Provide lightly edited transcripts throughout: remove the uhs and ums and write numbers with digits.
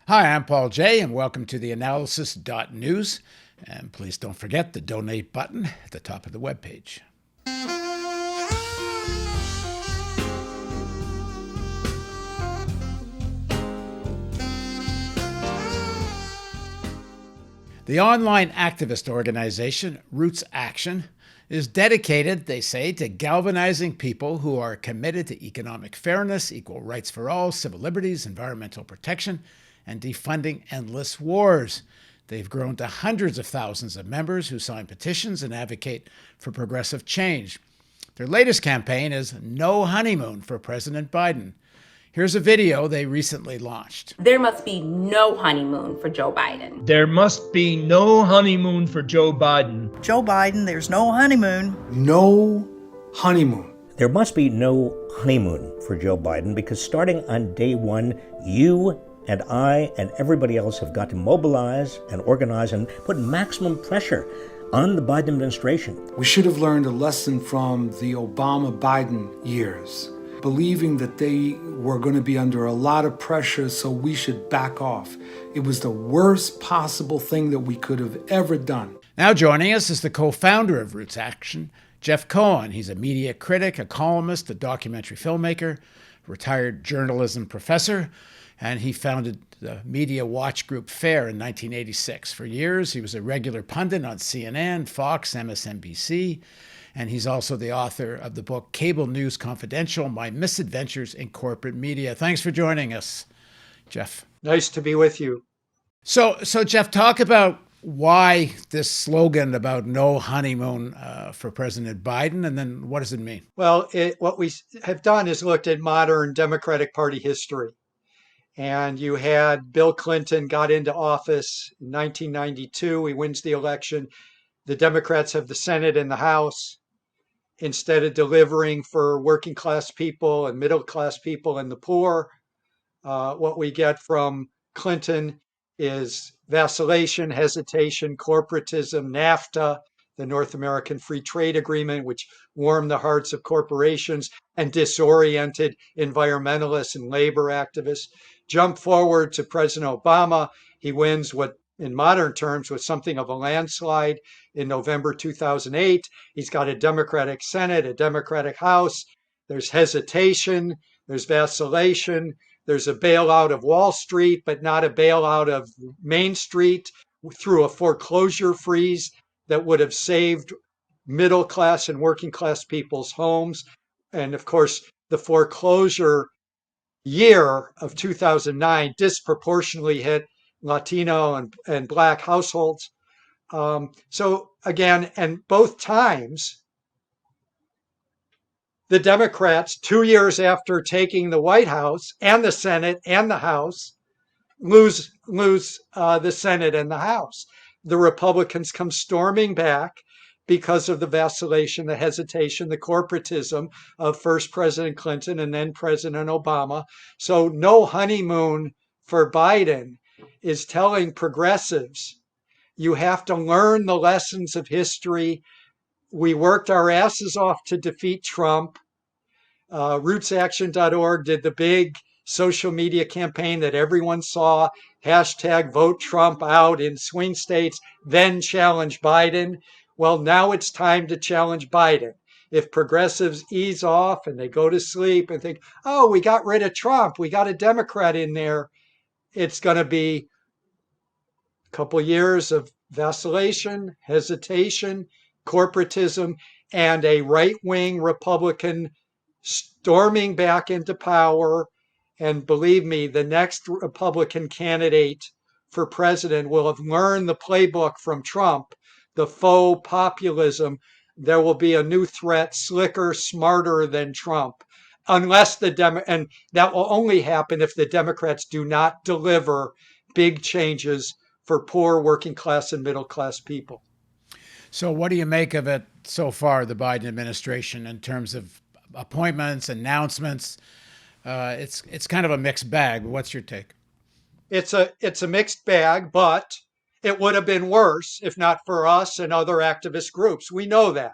Hi, I'm Paul J, and welcome to theAnalysis.news. And please don't forget the donate button at the top of the webpage. The online activist organization RootsAction is dedicated, they say, to galvanizing people who are committed to economic fairness, equal rights for all, civil liberties, environmental protection, and defunding endless wars. They've grown to hundreds of thousands of members who sign petitions and advocate for progressive change. Their latest campaign is No Honeymoon for President Biden. Here's a video they recently launched. There must be no honeymoon for Joe Biden. There must be no honeymoon for Joe Biden. Joe Biden, there's no honeymoon. No honeymoon. There must be no honeymoon for Joe Biden because starting on day one, you and I and everybody else have got to mobilize and organize and put maximum pressure on the Biden administration. We should have learned a lesson from the Obama-Biden years, believing that they were going to be under a lot of pressure, so we should back off. It was the worst possible thing that we could have ever done. Now joining us is the co-founder of RootsAction, Jeff Cohen. He's a media critic, a columnist, a documentary filmmaker, retired journalism professor, and he founded the Media Watch Group FAIR in 1986. For years, he was a regular pundit on CNN, Fox, MSNBC, and he's also the author of the book Cable News Confidential, My Misadventures in Corporate Media. Thanks for joining us, Jeff. Nice to be with you. So Jeff, talk about why this slogan about no honeymoon for President Biden, and then what does it mean? Well, what we have done is looked at modern Democratic Party history. And you had Bill Clinton got into office in 1992. He wins the election. The Democrats have the Senate and the House. Instead of delivering for working class people and middle class people and the poor, what we get from Clinton is vacillation, hesitation, corporatism, NAFTA, the North American Free Trade Agreement, which warmed the hearts of corporations and disoriented environmentalists and labor activists. Jump forward to President Obama. He wins what in modern terms was something of a landslide in November 2008. He's got a Democratic Senate, a Democratic House. There's hesitation, there's vacillation, there's a bailout of Wall Street, but not a bailout of Main Street through a foreclosure freeze that would have saved middle class and working class people's homes. And of course, the foreclosure year of 2009 disproportionately hit Latino and Black households. So again, and both times, the Democrats, 2 years after taking the White House and the Senate and the House, lose the Senate and the House. The Republicans come storming back because of the vacillation, the hesitation, the corporatism of first President Clinton and then President Obama. So no honeymoon for Biden is telling progressives, you have to learn the lessons of history. We worked our asses off to defeat Trump. RootsAction.org did the big social media campaign that everyone saw, hashtag vote Trump out in swing states, then challenge Biden. Well, now it's time to challenge Biden. If progressives ease off and they go to sleep and think, oh, we got rid of Trump, we got a Democrat in there, it's going to be a couple years of vacillation, hesitation, corporatism, and a right-wing Republican storming back into power. And believe me, the next Republican candidate for president will have learned the playbook from Trump, the faux populism. There will be a new threat, slicker, smarter than Trump, unless and that will only happen if the Democrats do not deliver big changes for poor working class and middle class people. So what do you make of it so far, the Biden administration, in terms of appointments, announcements? It's kind of a mixed bag. What's your take? It's a mixed bag, but it would have been worse if not for us and other activist groups. We know that.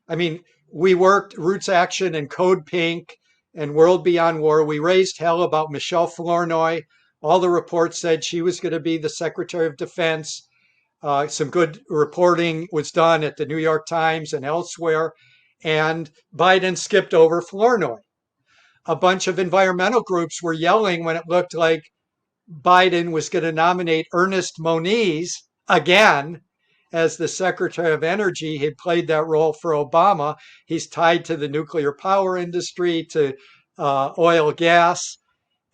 I mean, we worked RootsAction and Code Pink and World Beyond War. We raised hell about Michelle Flournoy All the reports said she was going to be the Secretary of Defense. Some good reporting was done at the New York Times and elsewhere. And Biden skipped over Flournoy. A bunch of environmental groups were yelling when it looked like Biden was going to nominate Ernest Moniz again as the Secretary of Energy. He played that role for Obama. He's tied to the nuclear power industry, to oil, gas.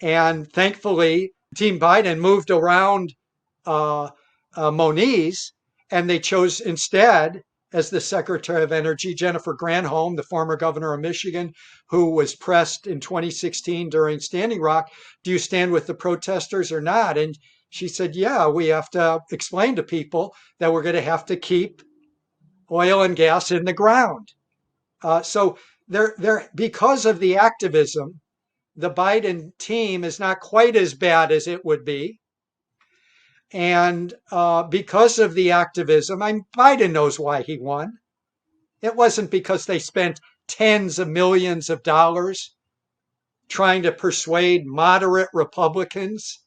And thankfully, Team Biden moved around Moniz, and they chose instead as the Secretary of Energy Jennifer Granholm, the former governor of Michigan, who was pressed in 2016 during Standing Rock. Do you stand with the protesters or not? And she said, yeah, we have to explain to people that we're going to have to keep oil and gas in the ground. So because of the activism, the Biden team is not quite as bad as it would be. And because of the activism, Biden knows why he won. It wasn't because they spent tens of millions of dollars trying to persuade moderate Republicans.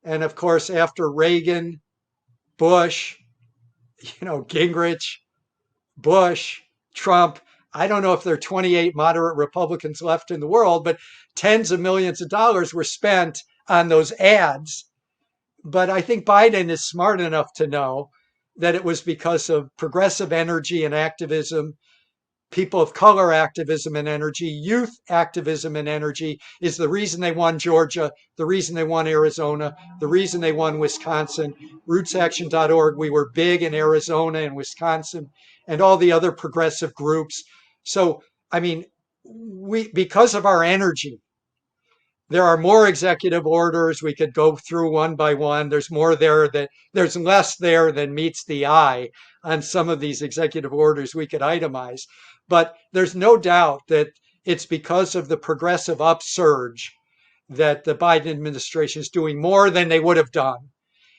And of course, after Reagan, Bush, Gingrich, Bush, Trump, I don't know if there are 28 moderate Republicans left in the world, but tens of millions of dollars were spent on those ads. But I think Biden is smart enough to know that it was because of progressive energy and activism, people of color activism and energy, youth activism and energy is the reason they won Georgia, the reason they won Arizona, the reason they won Wisconsin. RootsAction.org, we were big in Arizona and Wisconsin and all the other progressive groups. So, because of our energy, there are more executive orders. We could go through one by one. There's less there than meets the eye on some of these executive orders we could itemize. But there's no doubt that it's because of the progressive upsurge that the Biden administration is doing more than they would have done.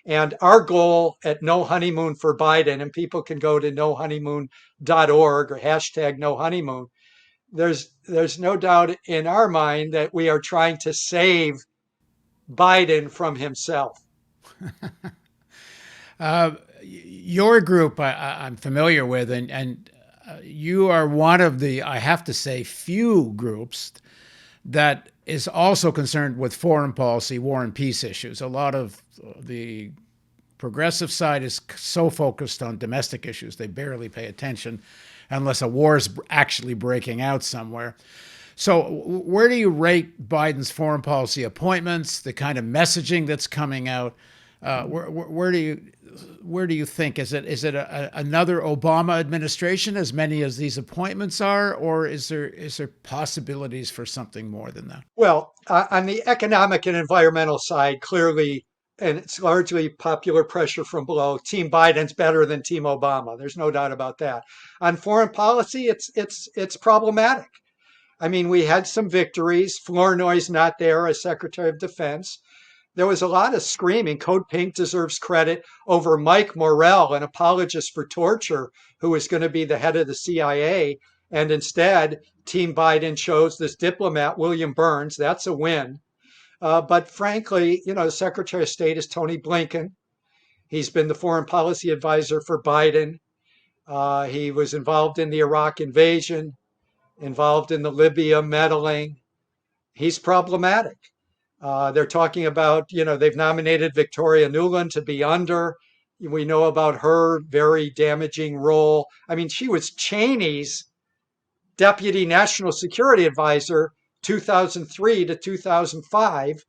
And our goal at No Honeymoon for Biden, and people can go to nohoneymoon.org or hashtag No Honeymoon, there's no doubt in our mind that we are trying to save Biden from himself. Your group I'm familiar with, and you are one of the, I have to say, few groups that is also concerned with foreign policy, war and peace issues. A lot of the progressive side is so focused on domestic issues, they barely pay attention unless a war is actually breaking out somewhere. So where do you rate Biden's foreign policy appointments, the kind of messaging that's coming out? Where do you think? Is it another Obama administration, as many as these appointments are, or is there possibilities for something more than that? Well, on the economic and environmental side, clearly, and it's largely popular pressure from below, Team Biden's better than Team Obama. There's no doubt about that. On foreign policy, it's problematic. We had some victories. Flournoy's not there as Secretary of Defense. There was a lot of screaming. Code Pink deserves credit over Mike Morrell, an apologist for torture, who was going to be the head of the CIA. And instead, Team Biden chose this diplomat, William Burns. That's a win. But frankly, the Secretary of State is Tony Blinken. He's been the foreign policy advisor for Biden. He was involved in the Iraq invasion, involved in the Libya meddling. He's problematic. They're talking about, they've nominated Victoria Nuland to be under. We know about her very damaging role. She was Cheney's deputy national security advisor 2003 to 2005.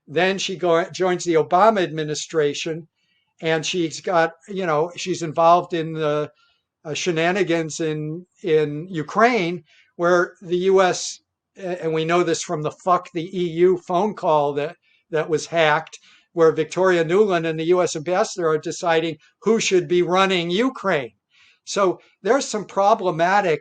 Then she joins the Obama administration, and she's got, she's involved in the shenanigans in Ukraine, where the U.S., and we know this from the fuck the EU phone call that was hacked, where Victoria Nuland and the U.S. ambassador are deciding who should be running Ukraine. So there's some problematic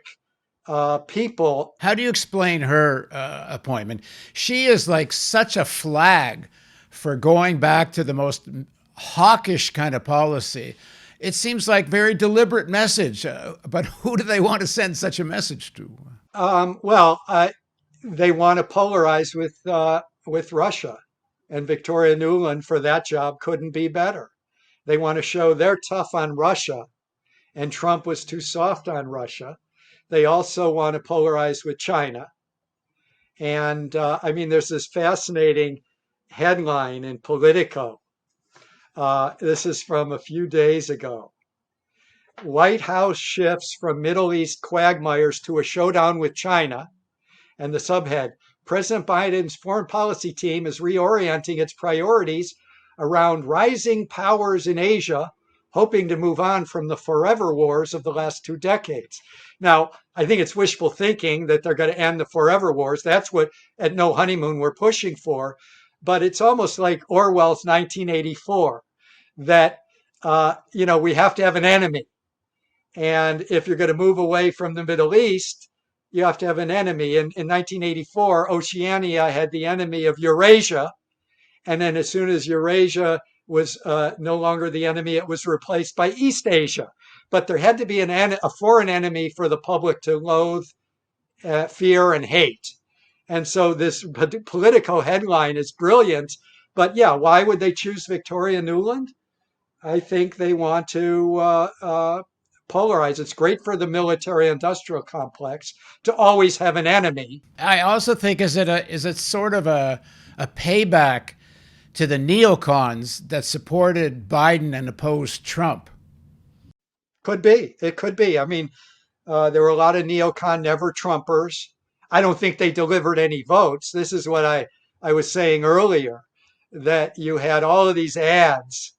people. How do you explain her appointment? She is like such a flag for going back to the most hawkish kind of policy. It seems like very deliberate message, but who do they want to send such a message to? They want to polarize with Russia. And Victoria Nuland for that job couldn't be better. They want to show they're tough on Russia, and Trump was too soft on Russia. They also want to polarize with China. And I mean, there's this fascinating headline in Politico. This is from a few days ago. White House shifts from Middle East quagmires to a showdown with China. And the subhead, President Biden's foreign policy team is reorienting its priorities around rising powers in Asia, hoping to move on from the forever wars of the last 2 decades. Now, I think it's wishful thinking that they're going to end the forever wars. That's what at No Honeymoon we're pushing for. But it's almost like Orwell's 1984, that, we have to have an enemy. And if you're going to move away from the Middle East, you have to have an enemy. In 1984, Oceania had the enemy of Eurasia. And then as soon as Eurasia was no longer the enemy, it was replaced by East Asia. But there had to be a foreign enemy for the public to loathe, fear, and hate. And so this Politico headline is brilliant. But yeah, why would they choose Victoria Nuland? I think they want to polarize. It's great for the military-industrial complex to always have an enemy. I also think is it sort of a payback to the neocons that supported Biden and opposed Trump? Could be. It could be. I mean, there were a lot of neocon never-Trumpers. I don't think they delivered any votes. This is what I was saying earlier, that you had all of these ads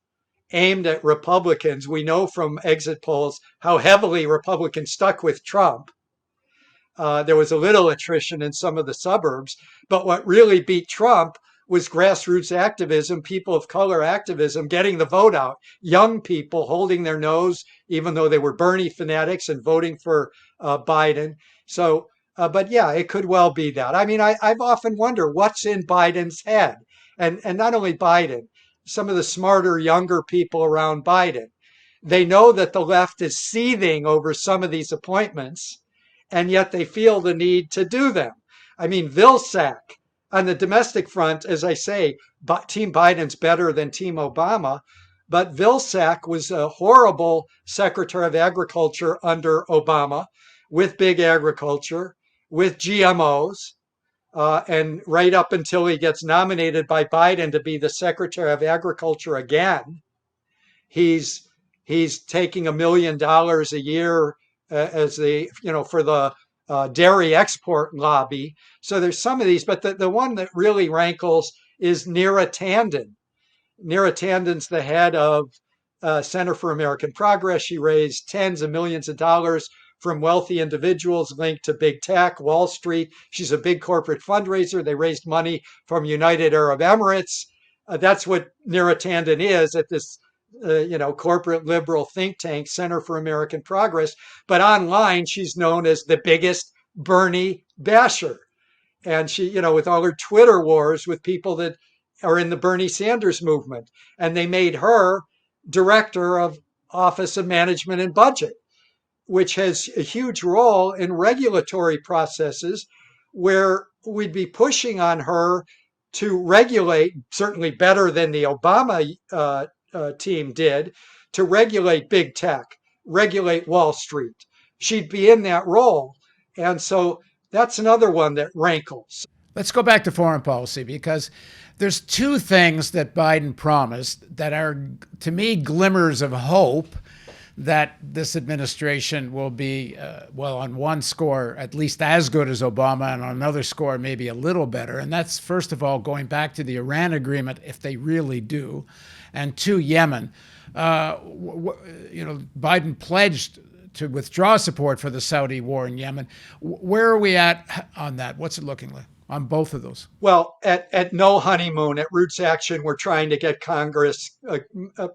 aimed at Republicans. We know from exit polls how heavily Republicans stuck with Trump. There was a little attrition in some of the suburbs, but what really beat Trump was grassroots activism, people of color activism, getting the vote out, young people holding their nose, even though they were Bernie fanatics and voting for Biden. So, but yeah, it could well be that. I mean, I've often wondered what's in Biden's head, and not only Biden, some of the smarter, younger people around Biden. They know that the left is seething over some of these appointments, and yet they feel the need to do them. I mean, Vilsack, on the domestic front, as I say, Team Biden's better than Team Obama, but Vilsack was a horrible Secretary of Agriculture under Obama, with big agriculture, with GMOs, and right up until he gets nominated by Biden to be the Secretary of Agriculture again, he's taking $1 million a year as for the dairy export lobby. So there's some of these, but the one that really rankles is Neera Tanden. Neera Tanden's the head of Center for American Progress. She raised tens of millions of dollars from wealthy individuals linked to big tech, Wall Street. She's a big corporate fundraiser. They raised money from United Arab Emirates. That's what Neera Tanden is at this corporate liberal think tank, Center for American Progress. But online, she's known as the biggest Bernie basher. And she, with all her Twitter wars with people that are in the Bernie Sanders movement. And they made her director of Office of Management and Budget, which has a huge role in regulatory processes where we'd be pushing on her to regulate, certainly better than the Obama team did, to regulate big tech, regulate Wall Street. She'd be in that role. And so that's another one that rankles. Let's go back to foreign policy, because there's two things that Biden promised that are, to me, glimmers of hope that this administration will be, on one score, at least as good as Obama, and on another score, maybe a little better. And that's, first of all, going back to the Iran agreement, if they really do, and two, Yemen. Biden pledged to withdraw support for the Saudi war in Yemen. Where are we at on that? What's it looking like on both of those? Well, at No Honeymoon, at RootsAction, we're trying to get Congress,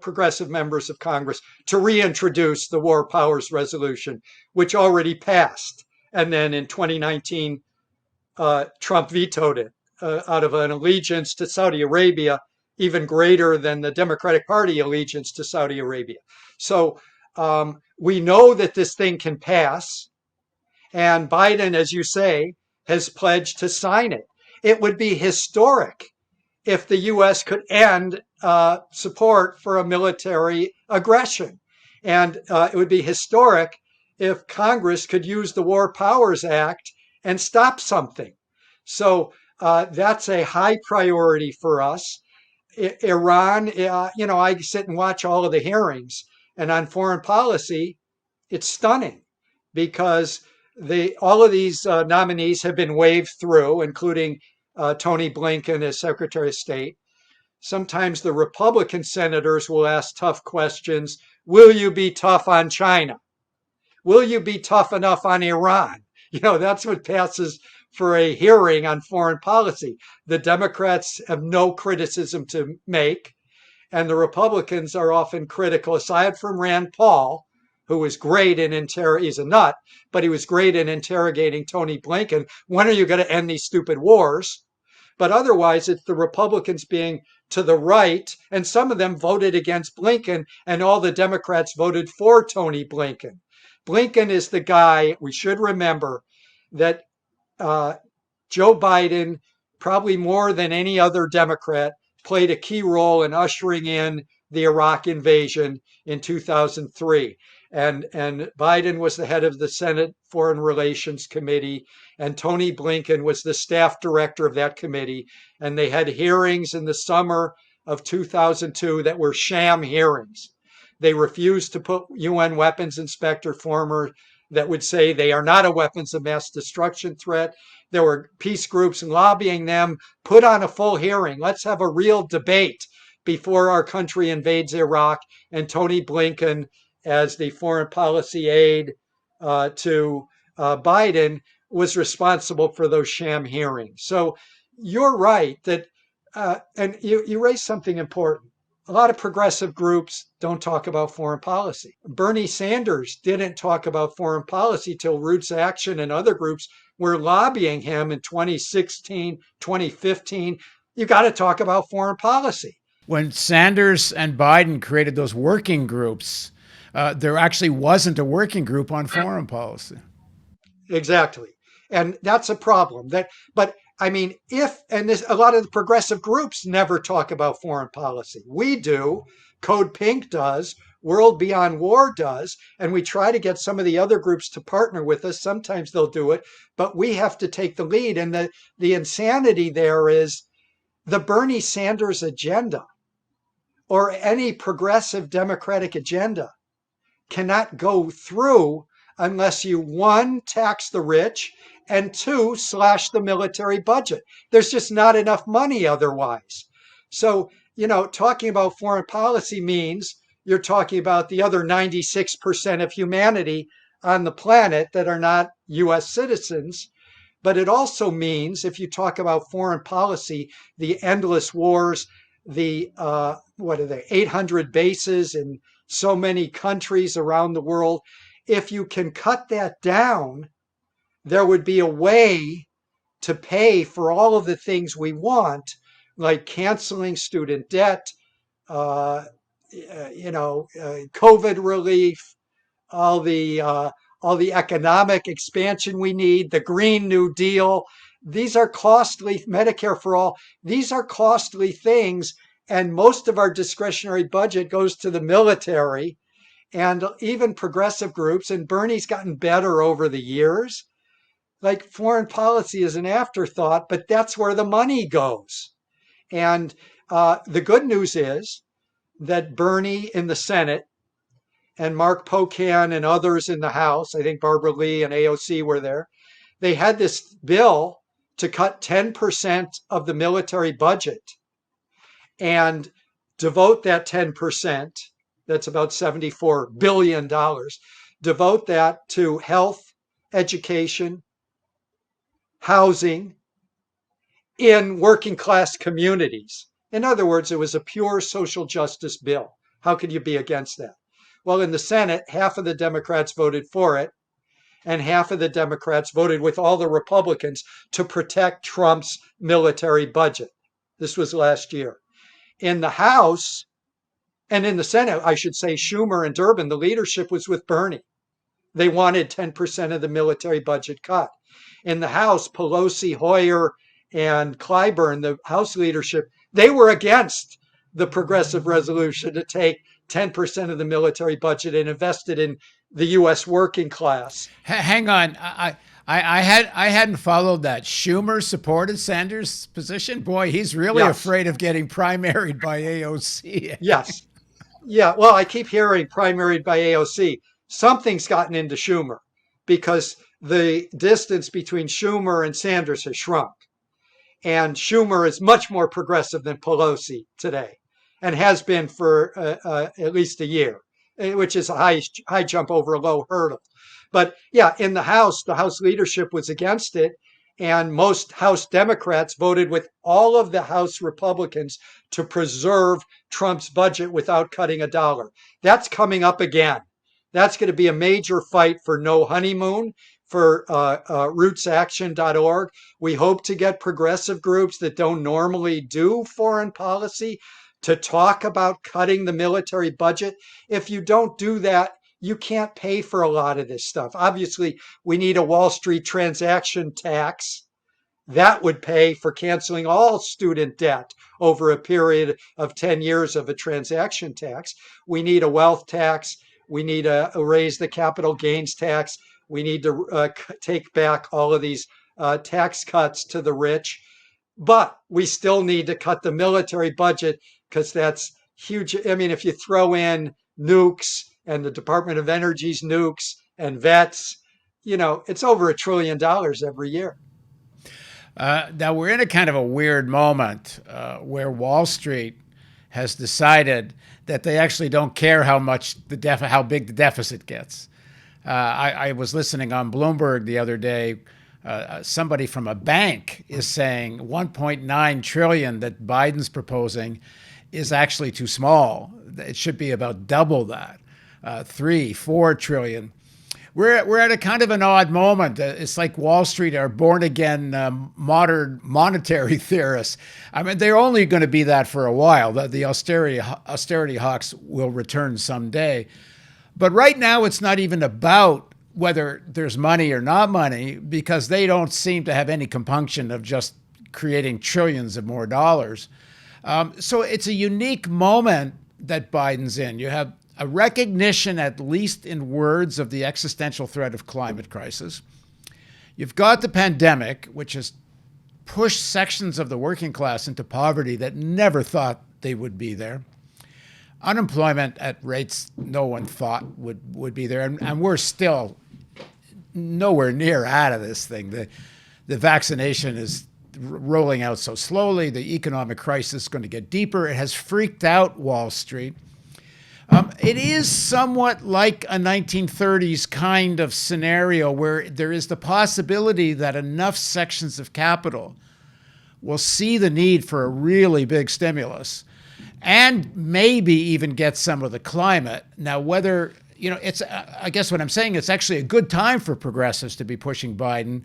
progressive members of Congress, to reintroduce the War Powers Resolution, which already passed. And then in 2019, Trump vetoed it out of an allegiance to Saudi Arabia, even greater than the Democratic Party allegiance to Saudi Arabia. So we know that this thing can pass. And Biden, as you say, has pledged to sign it. It would be historic if the U.S. could end support for a military aggression. And it would be historic if Congress could use the War Powers Act and stop something. So that's a high priority for us. Iran, I sit and watch all of the hearings, and on foreign policy, it's stunning because all of these nominees have been waved through, including Tony Blinken as Secretary of State. Sometimes the Republican senators will ask tough questions. Will you be tough on China? Will you be tough enough on Iran? That's what passes for a hearing on foreign policy. The Democrats have no criticism to make, and the Republicans are often critical, aside from Rand Paul, who was great in he's a nut, but he was great in interrogating Tony Blinken. When are you going to end these stupid wars? But otherwise, it's the Republicans being to the right, and some of them voted against Blinken, and all the Democrats voted for Tony Blinken. Blinken is the guy, we should remember, that Joe Biden, probably more than any other Democrat, played a key role in ushering in the Iraq invasion in 2003. And Biden was the head of the Senate Foreign Relations Committee, and Tony Blinken was the staff director of that committee. And they had hearings in the summer of 2002 that were sham hearings. They refused to put UN weapons inspector former that would say they are not a weapons of mass destruction threat. There were peace groups lobbying them, put on a full hearing. Let's have a real debate before our country invades Iraq. And Tony Blinken, as the foreign policy aide to Biden, was responsible for those sham hearings. So you're right that, and you raised something important. A lot of progressive groups don't talk about foreign policy. Bernie Sanders didn't talk about foreign policy till RootsAction and other groups were lobbying him in 2016, 2015. You got to talk about foreign policy. When Sanders and Biden created those working groups, there actually wasn't a working group on foreign policy. Exactly. And that's a problem. But I mean, a lot of the progressive groups never talk about foreign policy. We do. Code Pink does. World Beyond War does. And we try to get some of the other groups to partner with us. Sometimes they'll do it, but we have to take the lead. And the insanity there is the Bernie Sanders agenda or any progressive Democratic agenda cannot go through unless you, one, tax the rich, and two, slash the military budget. There's just not enough money otherwise. So, talking about foreign policy means you're talking about the other 96% of humanity on the planet that are not U.S. citizens. But it also means, if you talk about foreign policy, the endless wars, the 800 bases in so many countries around the world, if you can cut that down, there would be a way to pay for all of the things we want, like canceling student debt, COVID relief, all the economic expansion we need, the Green New Deal. These are costly, Medicare for all. These are costly things, and most of our discretionary budget goes to the military and even progressive groups. And Bernie's gotten better over the years. Like, foreign policy is an afterthought, but that's where the money goes. And the good news is that Bernie in the Senate and Mark Pocan and others in the House, I think Barbara Lee and AOC were there, they had this bill to cut 10% of the military budget and devote that 10%, that's about $74 billion, devote that to health, education, housing in working class communities. In other words, it was a pure social justice bill. How could you be against that? Well, in the Senate, half of the Democrats voted for it, and half of the Democrats voted with all the Republicans to protect Trump's military budget. This was last year. In the House and in the Senate, I should say, Schumer and Durbin, the leadership was with Bernie. They wanted 10% of the military budget cut. In the House, Pelosi, Hoyer, and Clyburn, the House leadership, They were against the progressive resolution to take 10% of the military budget and invest it in the U.S. working class. Hang on. I hadn't followed that. Schumer supported Sanders' position. Boy, he's really afraid of getting primaried by AOC. Yes. Yeah. Well, I keep hearing primaried by AOC. Something's gotten into Schumer because the distance between Schumer and Sanders has shrunk. And Schumer is much more progressive than Pelosi today and has been for at least a year, which is a high jump over a low hurdle. But yeah, in the House leadership was against it. And most House Democrats voted with all of the House Republicans to preserve Trump's budget without cutting a dollar. That's coming up again. That's going to be a major fight for no honeymoon, for RootsAction.org. We hope to get progressive groups that don't normally do foreign policy to talk about cutting the military budget. If you don't do that, you can't pay for a lot of this stuff. Obviously, we need a Wall Street transaction tax. That would pay for canceling all student debt over a period of 10 years of a transaction tax. We need a wealth tax. We need to raise the capital gains tax. We need to take back all of these tax cuts to the rich. But we still need to cut the military budget because that's huge. I mean, if you throw in nukes and the Department of Energy's nukes and vets, it's over $1 trillion every year. Now we're in a kind of a weird moment where Wall Street has decided that they actually don't care how big the deficit gets. I was listening on Bloomberg the other day. Somebody from a bank is saying 1.9 trillion that Biden's proposing is actually too small. It should be about double that, 3-4 trillion. We're at a kind of an odd moment. It's like Wall Street are born again modern monetary theorists. I mean, they're only going to be that for a while. The austerity hawks will return someday. But right now, it's not even about whether there's money or not money, because they don't seem to have any compunction of just creating trillions of more dollars. So it's a unique moment that Biden's in. You have a recognition, at least in words, of the existential threat of climate crisis. You've got the pandemic, which has pushed sections of the working class into poverty that never thought they would be there. Unemployment at rates no one thought would be there. And we're still nowhere near out of this thing. The vaccination is rolling out so slowly. The economic crisis is going to get deeper. It has freaked out Wall Street. It is somewhat like a 1930s kind of scenario where there is the possibility that enough sections of capital will see the need for a really big stimulus and maybe even get some of the climate. Now, whether, I guess what I'm saying, it's actually a good time for progressives to be pushing Biden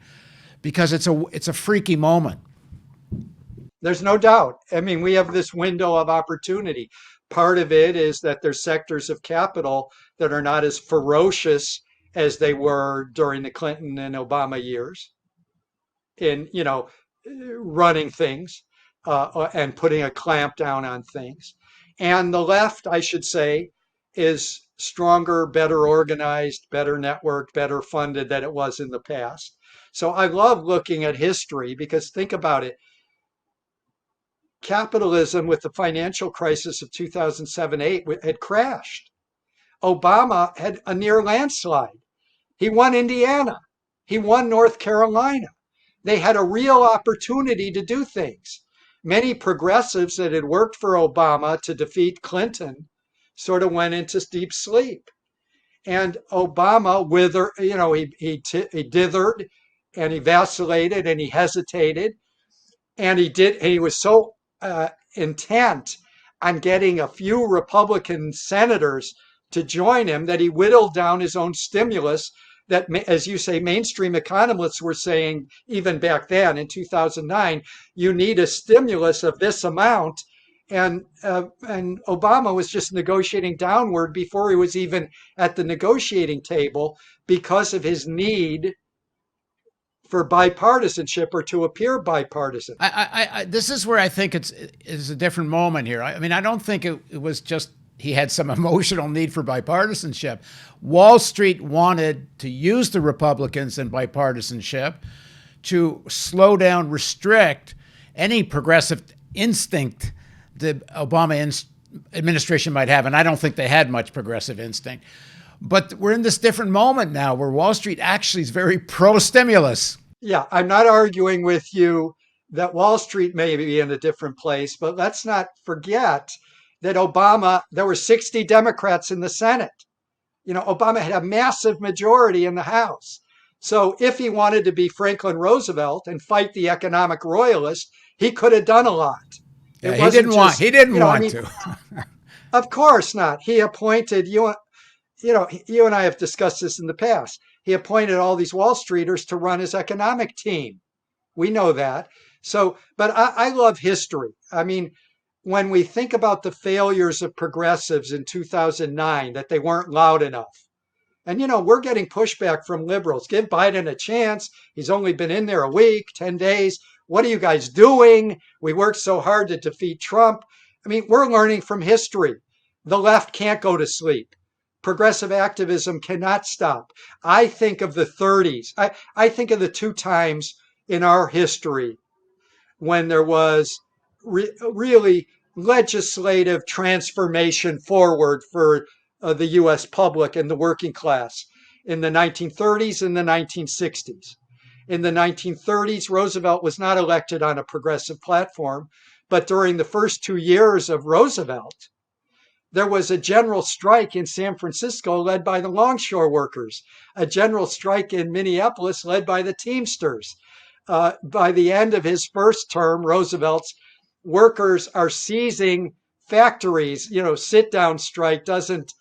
because it's a freaky moment. There's no doubt. I mean, we have this window of opportunity. Part of it is that there's sectors of capital that are not as ferocious as they were during the Clinton and Obama years in, running things and putting a clamp down on things. And the left, I should say, is stronger, better organized, better networked, better funded than it was in the past. So I love looking at history because think about it. Capitalism with the financial crisis of 2007-8 had crashed. Obama had a near landslide. He won Indiana. He won North Carolina. They had a real opportunity to do things. Many progressives that had worked for Obama to defeat Clinton sort of went into deep sleep. And Obama withered, he dithered and he vacillated and he hesitated. And he was so intent on getting a few Republican senators to join him that he whittled down his own stimulus that, as you say, mainstream economists were saying even back then in 2009, you need a stimulus of this amount. And Obama was just negotiating downward before he was even at the negotiating table because of his need for bipartisanship or to appear bipartisan. This is where I think it's a different moment here. I mean, I don't think it was just he had some emotional need for bipartisanship. Wall Street wanted to use the Republicans in bipartisanship to slow down, restrict any progressive instinct the Obama administration might have. And I don't think they had much progressive instinct. But we're in this different moment now where Wall Street actually is very pro-stimulus. Yeah, I'm not arguing with you that Wall Street may be in a different place, but let's not forget that there were 60 Democrats in the Senate. Obama had a massive majority in the House. So if he wanted to be Franklin Roosevelt and fight the economic royalist, he could have done a lot. Yeah, he didn't want to. Of course not. He appointed you and I have discussed this in the past. He appointed all these Wall Streeters to run his economic team. We know that. So, but I love history. I mean, when we think about the failures of progressives in 2009, that they weren't loud enough. And, we're getting pushback from liberals. Give Biden a chance. He's only been in there a week, 10 days. What are you guys doing? We worked so hard to defeat Trump. I mean, we're learning from history. The left can't go to sleep. Progressive activism cannot stop. I think of the 30s. I think of the two times in our history when there was really legislative transformation forward for the U.S. public and the working class in the 1930s and the 1960s. In the 1930s, Roosevelt was not elected on a progressive platform, but during the first 2 years of Roosevelt, there was a general strike in San Francisco led by the longshore workers, a general strike in Minneapolis led by the Teamsters. By the end of his first term, Roosevelt's workers are seizing factories. Sit-down strike doesn't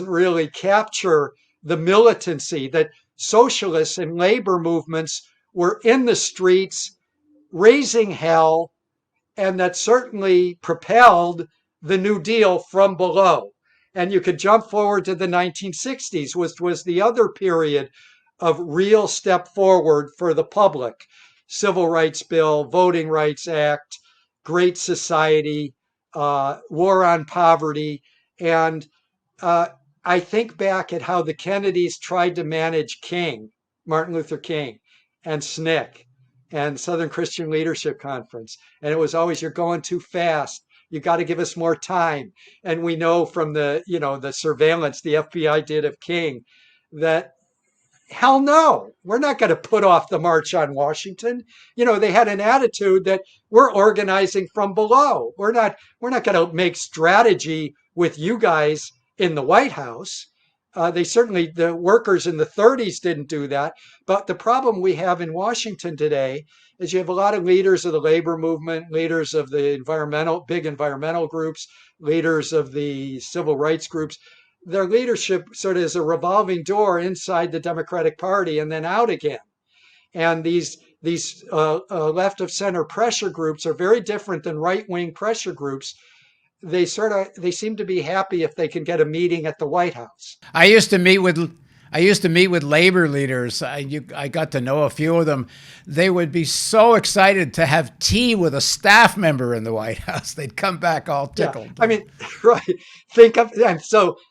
really capture the militancy that socialists and labor movements were in the streets raising hell, and that certainly propelled the New Deal from below. And you could jump forward to the 1960s, which was the other period of real step forward for the public. Civil Rights Bill, Voting Rights Act, Great Society, War on Poverty. And I think back at how the Kennedys tried to manage Martin Luther King, and SNCC, and Southern Christian Leadership Conference. And it was always, you're going too fast. You got to give us more time. And we know from the surveillance the FBI did of King that hell no, we're not going to put off the March on Washington. They had an attitude that we're organizing from below. We're not going to make strategy with you guys in the White House. The workers in the 30s didn't do that. But the problem we have in Washington today is you have a lot of leaders of the labor movement, leaders of the big environmental groups, leaders of the civil rights groups. Their leadership sort of is a revolving door inside the Democratic Party and then out again. And these left of center pressure groups are very different than right-wing pressure groups. They seem to be happy if they can get a meeting at the White House. I used to meet with labor leaders. I got to know a few of them. They would be so excited to have tea with a staff member in the White House. They'd come back all tickled. Yeah. I mean, right.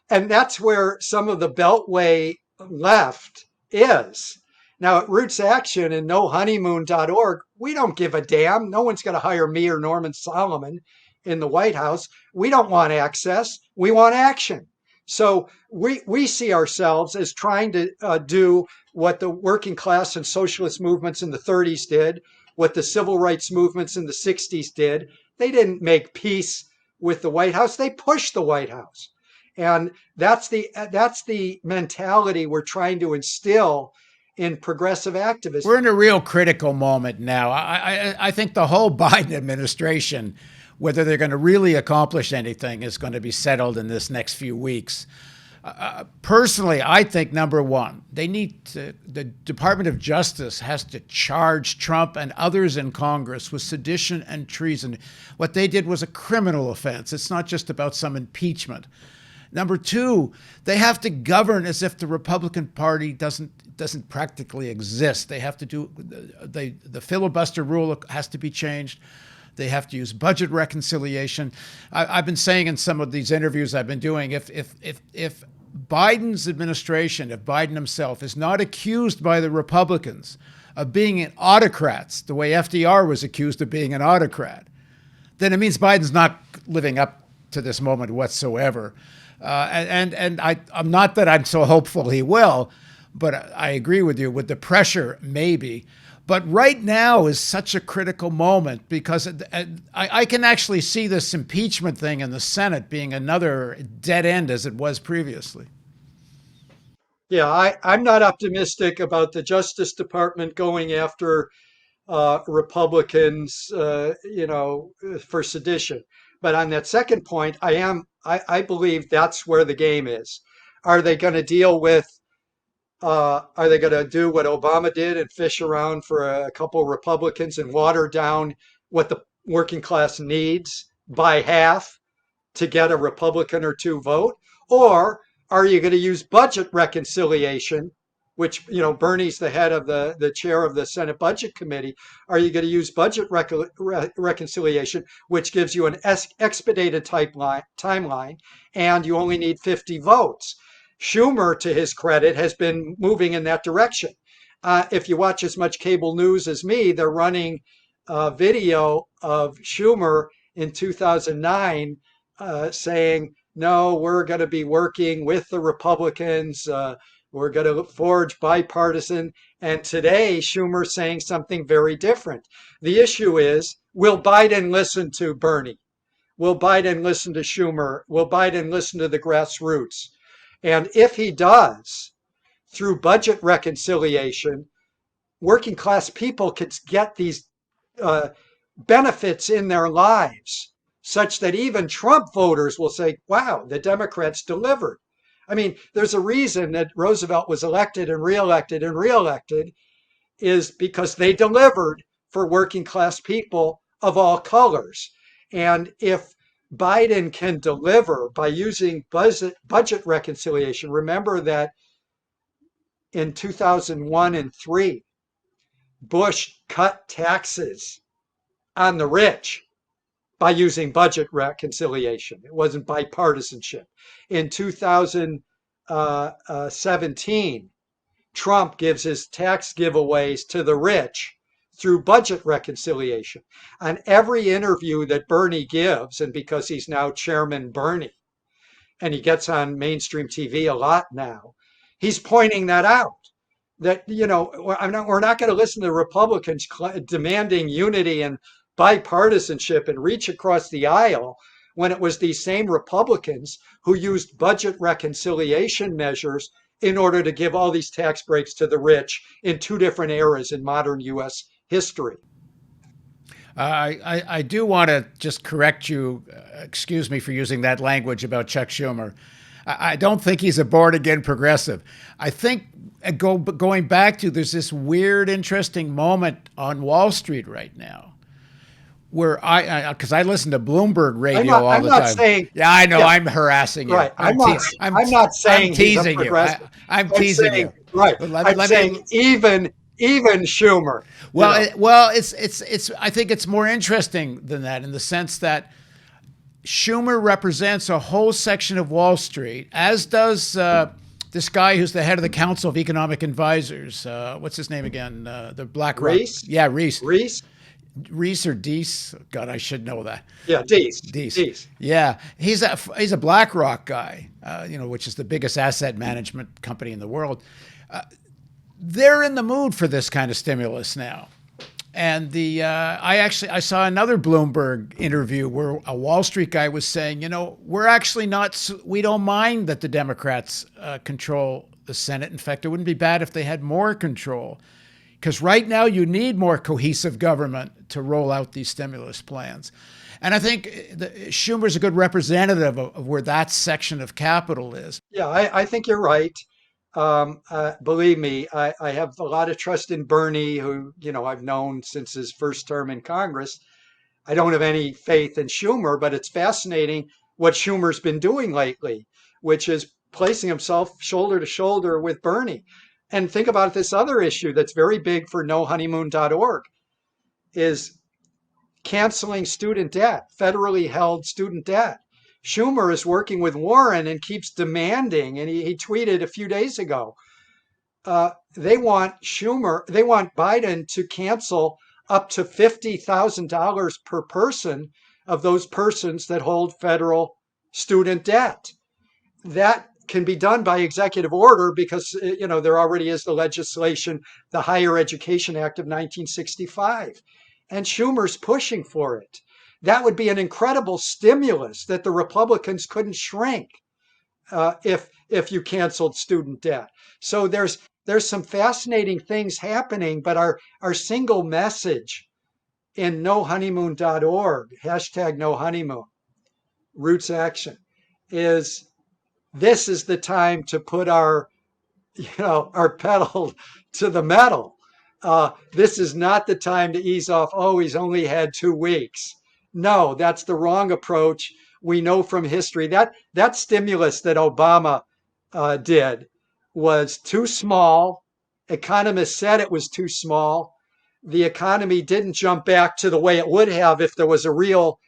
And that's where some of the Beltway left is. Now at RootsAction and nohoneymoon.org, we don't give a damn. No one's going to hire me or Norman Solomon in the White House. We don't want access. We want action. So we see ourselves as trying to do what the working class and socialist movements in the 30s did, what the civil rights movements in the 60s did. They didn't make peace with the White House. They pushed the White House. And that's the mentality we're trying to instill in progressive activism. We're in a real critical moment now. I think the whole Biden administration, whether they're going to really accomplish anything, is going to be settled in this next few weeks. Personally, I think, number one, the Department of Justice has to charge Trump and others in Congress with sedition and treason. What they did was a criminal offense. It's not just about some impeachment. Number two, they have to govern as if the Republican Party doesn't practically exist. They have to do the filibuster rule has to be changed. They have to use budget reconciliation. I've been saying in some of these interviews I've been doing, if Biden's administration, if Biden himself is not accused by the Republicans of being an autocrats, the way FDR was accused of being an autocrat, then it means Biden's not living up to this moment whatsoever. I'm not that I'm so hopeful he will, but I agree with you with the pressure, maybe. But right now is such a critical moment because I can actually see this impeachment thing in the Senate being another dead end as it was previously. Yeah, I'm not optimistic about the Justice Department going after Republicans, for sedition. But on that second point, I believe that's where the game is. Are they going to deal with are they going to do what Obama did and fish around for a couple of Republicans and water down what the working class needs by half to get a Republican or two vote? Or are you going to use budget reconciliation, which, Bernie's the head of the chair of the Senate Budget Committee? Are you going to use budget reconciliation, which gives you an expedited timeline, and you only need 50 votes? Schumer, to his credit, has been moving in that direction. If you watch as much cable news as me, they're running a video of Schumer in 2009 saying, no, we're going to be working with the Republicans. We're going to forge bipartisan. And today, Schumer's saying something very different. The issue is, will Biden listen to Bernie? Will Biden listen to Schumer? Will Biden listen to the grassroots? And if he does, through budget reconciliation, working class people could get these benefits in their lives such that even Trump voters will say, wow, the Democrats delivered. I mean, there's a reason that Roosevelt was elected and reelected is because they delivered for working class people of all colors. And if Biden can deliver by using budget reconciliation, remember that in 2001 and 3, Bush cut taxes on the rich by using budget reconciliation. It wasn't bipartisanship. In 2017, Trump gives his tax giveaways to the rich through budget reconciliation. On every interview that Bernie gives, and because he's now Chairman Bernie, and he gets on mainstream TV a lot now, he's pointing that out. That, we're not going to listen to Republicans demanding unity and bipartisanship and reach across the aisle when it was these same Republicans who used budget reconciliation measures in order to give all these tax breaks to the rich in two different eras in modern U.S. history. I do want to just correct you. Excuse me for using that language about Chuck Schumer. I don't think he's a born-again progressive. I think going back to, there's this weird, interesting moment on Wall Street right now where because I listen to Bloomberg radio all the time. Saying, yeah, I know. Yeah, I'm harassing you. Right. I'm not saying I'm teasing you. I'm teasing you. Right. I'm saying even Schumer. Well, it's. I think it's more interesting than that in the sense that Schumer represents a whole section of Wall Street, as does this guy who's the head of the Council of Economic Advisors. What's his name again? The BlackRock. Reese? Yeah, Reese. Reese or Deese? God, I should know that. Yeah, Deese. Yeah, he's a BlackRock guy, which is the biggest asset management company in the world. They're in the mood for this kind of stimulus now. And I saw another Bloomberg interview where a Wall Street guy was saying, we're actually we don't mind that the Democrats control the Senate. In fact, it wouldn't be bad if they had more control. Because right now you need more cohesive government to roll out these stimulus plans. And I think Schumer's a good representative of where that section of capital is. Yeah, I think you're right. Believe me, I have a lot of trust in Bernie, who, I've known since his first term in Congress. I don't have any faith in Schumer, but it's fascinating what Schumer's been doing lately, which is placing himself shoulder to shoulder with Bernie. And think about this other issue that's very big for nohoneymoon.org is canceling student debt, federally held student debt. Schumer is working with Warren and keeps demanding, and he tweeted a few days ago, they want Biden to cancel up to $50,000 per person of those persons that hold federal student debt. That can be done by executive order because, there already is the legislation, the Higher Education Act of 1965. And Schumer's pushing for it. That would be an incredible stimulus that the Republicans couldn't shrink if you canceled student debt. So there's some fascinating things happening, but our single message in nohoneymoon.org, hashtag nohoneymoon, RootsAction, is this is the time to put our pedal to the metal. This is not the time to ease off. Oh, he's only had 2 weeks. No, that's the wrong approach. We know from history that stimulus that Obama did was too small. Economists said it was too small. The economy didn't jump back to the way it would have if there was a real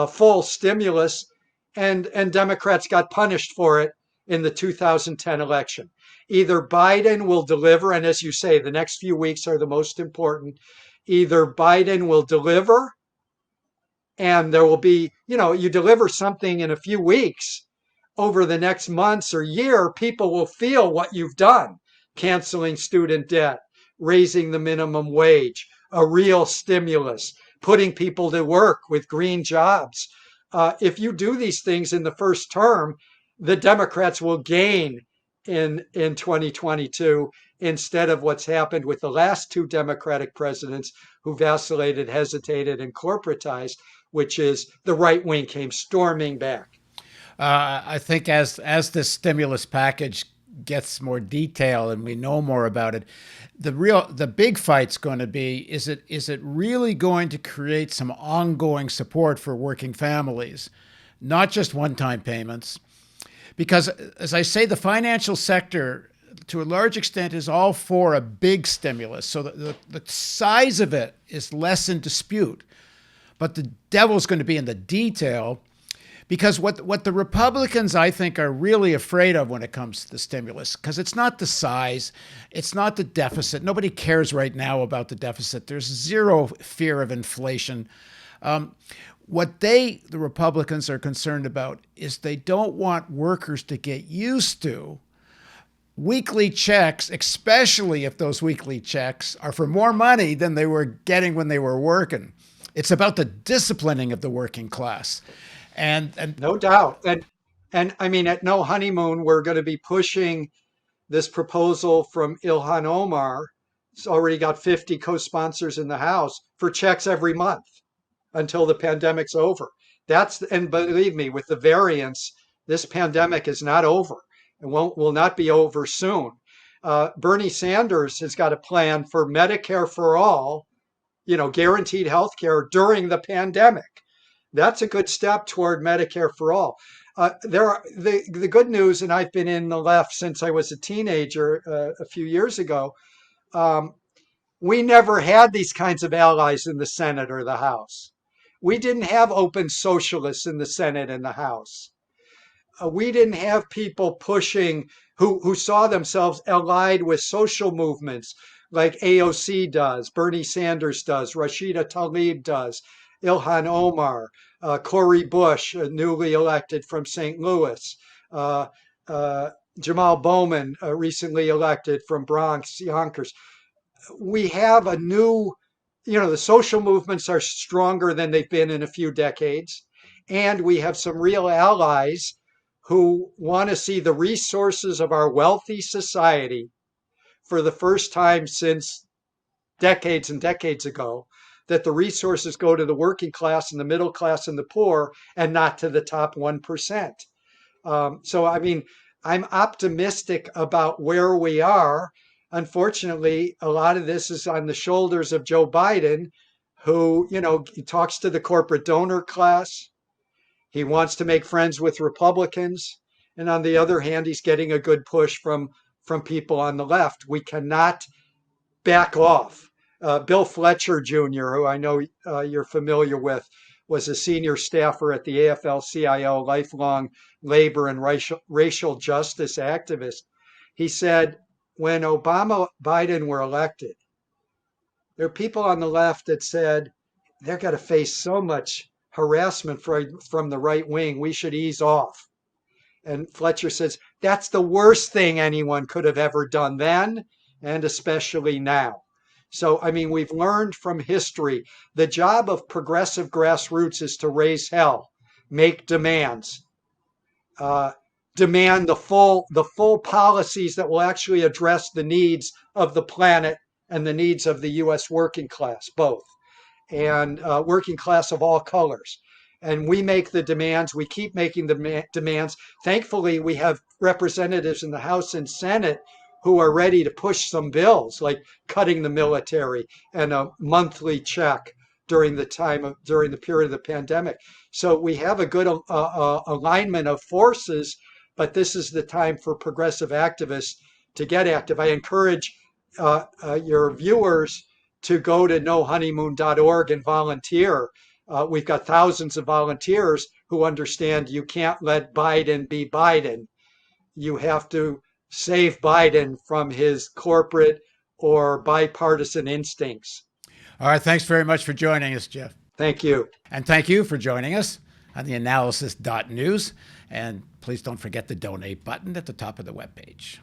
full stimulus, and Democrats got punished for it in the 2010 election. Either Biden will deliver, and as you say, the next few weeks are the most important. Either Biden will deliver, and there will be, you deliver something in a few weeks, over the next months or year, people will feel what you've done. Canceling student debt, raising the minimum wage, a real stimulus, putting people to work with green jobs. If you do these things in the first term, the Democrats will gain in 2022 instead of what's happened with the last 2 Democratic presidents who vacillated, hesitated, and corporatized, which is the right wing came storming back. I think as this stimulus package gets more detail and we know more about it, the big fight's going to be, is it really going to create some ongoing support for working families, not just one-time payments? Because, as I say, the financial sector, to a large extent, is all for a big stimulus. So the size of it is less in dispute. But the devil's going to be in the detail, because what the Republicans, I think, are really afraid of when it comes to the stimulus, because it's not the size, it's not the deficit. Nobody cares right now about the deficit. There's zero fear of inflation. What the Republicans are concerned about is they don't want workers to get used to weekly checks, especially if those weekly checks are for more money than they were getting when they were working. It's about the disciplining of the working class. And no doubt. And I mean, at No Honeymoon, we're going to be pushing this proposal from Ilhan Omar. It's already got 50 co-sponsors in the House for checks every month until the pandemic's over. And believe me, with the variants, this pandemic is not over and will not be over soon. Bernie Sanders has got a plan for Medicare for all, guaranteed health care during the pandemic. That's a good step toward Medicare for all. The good news, and I've been in the left since I was a teenager a few years ago, we never had these kinds of allies in the Senate or the House. We didn't have open socialists in the Senate and the House. We didn't have people pushing who saw themselves allied with social movements like AOC does, Bernie Sanders does, Rashida Tlaib does, Ilhan Omar, Cori Bush, newly elected from St. Louis, Jamal Bowman, recently elected from Bronx, Yonkers. We have a new, the social movements are stronger than they've been in a few decades. And we have some real allies who want to see the resources of our wealthy society for the first time since decades and decades ago, that the resources go to the working class and the middle class and the poor and not to the top 1%. So, I mean, I'm optimistic about where we are. Unfortunately, a lot of this is on the shoulders of Joe Biden, who, he talks to the corporate donor class. He wants to make friends with Republicans. And on the other hand, he's getting a good push from people on the left. We cannot back off. Bill Fletcher Jr., who I know you're familiar with, was a senior staffer at the AFL-CIO, lifelong labor and racial justice activist. He said, when Obama, Biden were elected, there are people on the left that said they're going to face so much harassment from the right wing, we should ease off. And Fletcher says, that's the worst thing anyone could have ever done then, and especially now. So, I mean, we've learned from history, the job of progressive grassroots is to raise hell, make demands, demand the full policies that will actually address the needs of the planet and the needs of the U.S. working class, both, and working class of all colors. And we make the demands. We keep making the demands. Thankfully, we have representatives in the House and Senate who are ready to push some bills, like cutting the military and a monthly check during the period of the pandemic. So we have a good alignment of forces, but this is the time for progressive activists to get active. I encourage your viewers to go to nohoneymoon.org and volunteer. We've got thousands of volunteers who understand you can't let Biden be Biden. You have to save Biden from his corporate or bipartisan instincts. All right. Thanks very much for joining us, Jeff. Thank you. And thank you for joining us on theAnalysis.news. And please don't forget the donate button at the top of the webpage.